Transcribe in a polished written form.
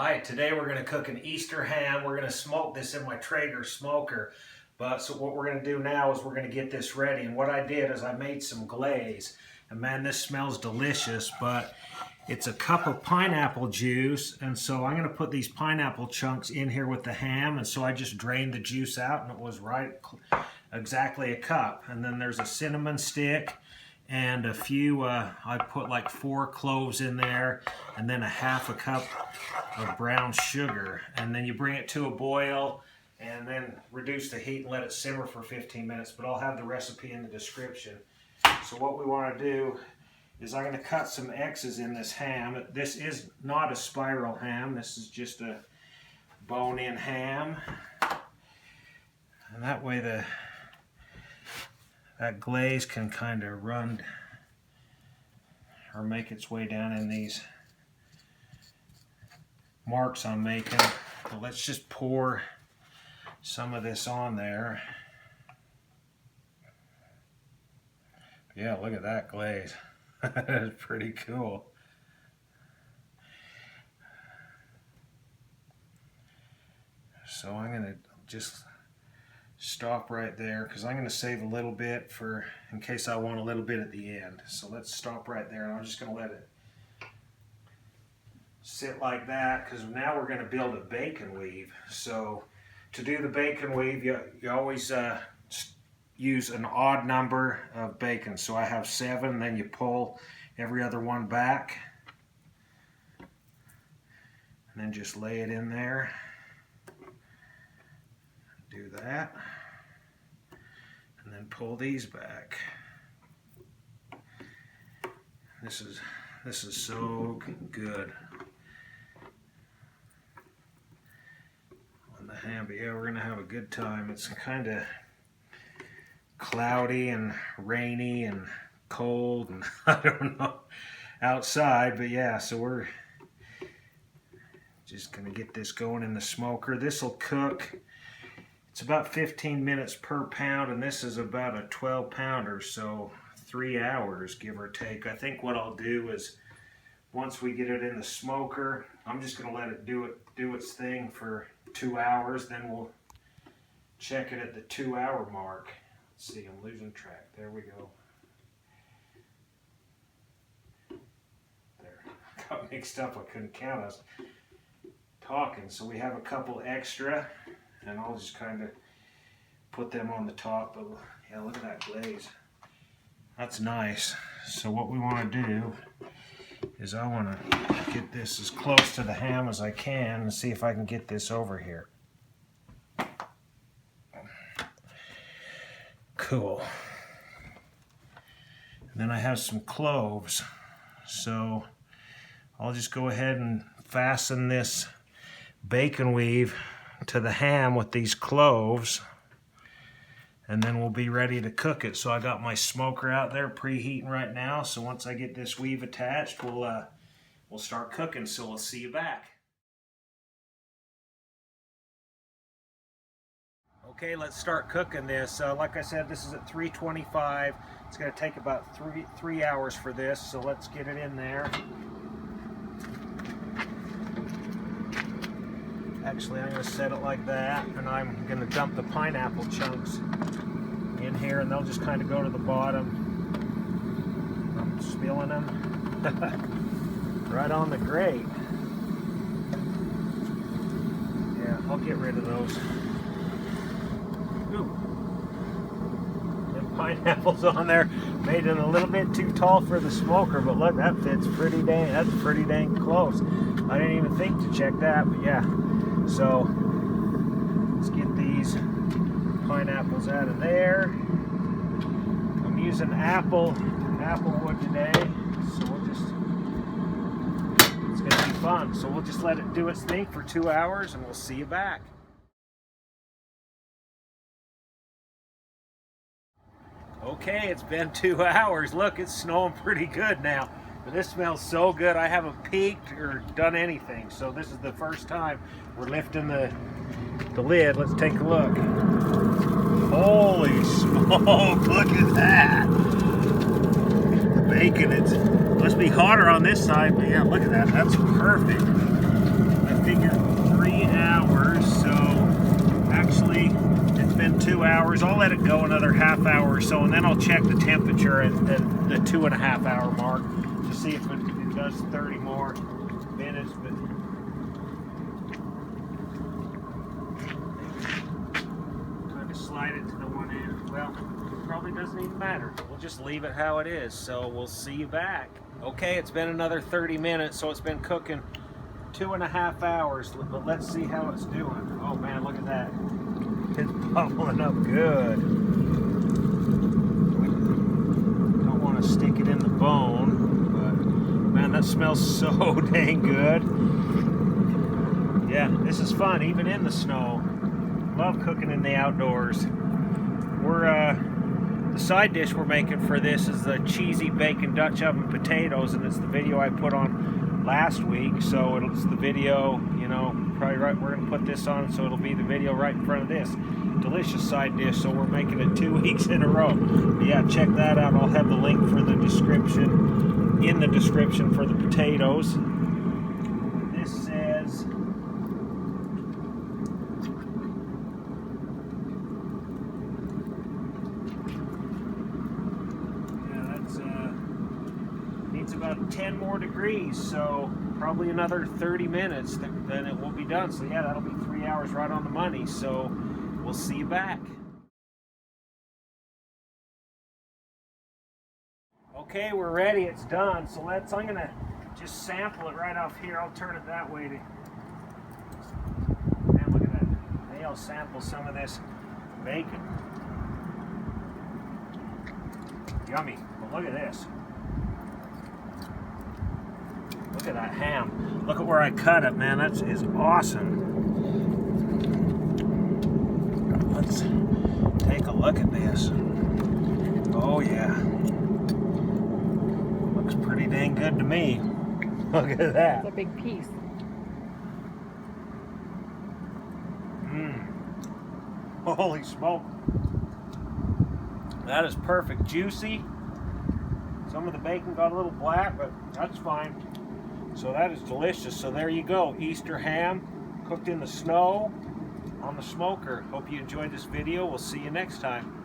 Hi, today we're going to cook an Easter ham. We're going to smoke this in my Traeger Smoker. So what we're going to do now is we're going to get this ready. And what I did is I made some glaze. And man, this smells delicious, but it's a cup of pineapple juice. And so I'm going to put these pineapple chunks in here with the ham. And so I just drained the juice out and it was exactly a cup. And then there's a cinnamon stick and a few, I put like 4 cloves in there, and then a half a cup of brown sugar. And then you bring it to a boil and then reduce the heat and let it simmer for 15 minutes. But I'll have the recipe in the description. So what we want to do is I'm going to cut some X's in this ham. This is not a spiral ham. This is just a bone-in ham. And that way that glaze can kind of run or make its way down in these marks I'm making. But let's just pour some of this on there. Yeah, look at that glaze. That's pretty cool. So I'm going to just stop right there because I'm going to save a little bit in case I want a little bit at the end. So let's stop right there, and I'm just going to let it sit like that because now we're going to build a bacon weave. So to do the bacon weave, you always use an odd number of bacon. So I have 7, then you pull every other one back and then just lay it in there. Do that and then pull these back. This is so good on the ham. But yeah, we're gonna have a good time. It's kind of cloudy and rainy and cold and I don't know outside, but yeah, so we're just gonna get this going in the smoker. This will cook. It's about 15 minutes per pound, and this is about a 12 pounder, so 3 hours, give or take. I think what I'll do is once we get it in the smoker, I'm just going to let it do its thing for 2 hours, then we'll check it at the 2-hour mark. Let's see, I'm losing track. There we go. There, got mixed up. I couldn't count. I was talking, so we have a couple extra. And I'll just kind of put them on the top. But yeah, look at that glaze. That's nice. So what we want to do is I want to get this as close to the ham as I can and see if I can get this over here. Cool. And then I have some cloves. So I'll just go ahead and fasten this bacon weave to the ham with these cloves, and then we'll be ready to cook it. So I got my smoker out there preheating right now, so once I get this weave attached, we'll start cooking. So we'll see you back. Okay, let's start cooking this. Like I said, this is at 325. It's going to take about three hours for this, so let's get it in there. Actually, I'm going to set it like that, and I'm going to dump the pineapple chunks in here, and they'll just kind of go to the bottom. I'm spilling them right on the grate. Yeah, I'll get rid of those. Ooh. Them pineapples on there made it a little bit too tall for the smoker, but look, that fits pretty dang. That's pretty dang close. I didn't even think to check that, but yeah. So let's get these pineapples out of there. I'm using apple wood today, so it's gonna be fun. So we'll just let it do its thing for 2 hours, and we'll see you back. Okay, it's been 2 hours. Look, it's snowing pretty good now. But this smells so good. I haven't peeked or done anything. So this is the first time we're lifting the lid. Let's take a look. Holy smoke, look at that. The bacon, it must be hotter on this side, but yeah, look at that. That's perfect. I think 2 hours. I'll let it go another half hour or so, and then I'll check the temperature at the 2.5 hour mark to see if it does 30 more minutes. But trying to slide it to the one end. Well, it probably doesn't even matter. We'll just leave it how it is. So we'll see you back. Okay, it's been another 30 minutes, so it's been cooking 2.5 hours, but let's see how it's doing. Oh man, look at that. It's bubbling up good. Don't want to stick it in the bone, but man, that smells so dang good. Yeah, this is fun, even in the snow. Love cooking in the outdoors. The side dish we're making for this is the cheesy bacon Dutch oven potatoes, and it's the video I put on last week, so it's the video, you know, probably right, we're going to put this on, so it'll be the video right in front of this delicious side dish, so we're making it 2 weeks in a row. But yeah, check that out. I'll have the link for the description, in the description, for the potatoes. This says it's about 10 more degrees, so probably another 30 minutes, then it will be done. So yeah, that'll be 3 hours right on the money, so we'll see you back. Okay, we're ready, it's done. So I'm gonna just sample it right off here. I'll turn it that way to, man, look at that. Maybe I'll sample some of this bacon. Yummy, but look at this. Look at that ham. Look at where I cut it, man. That is awesome. Let's take a look at this. Oh yeah. Looks pretty dang good to me. Look at that. It's a big piece. Holy smoke. That is perfect. Juicy. Some of the bacon got a little black, but that's fine. So that is delicious. So there you go, Easter ham cooked in the snow on the smoker. Hope you enjoyed this video. We'll see you next time.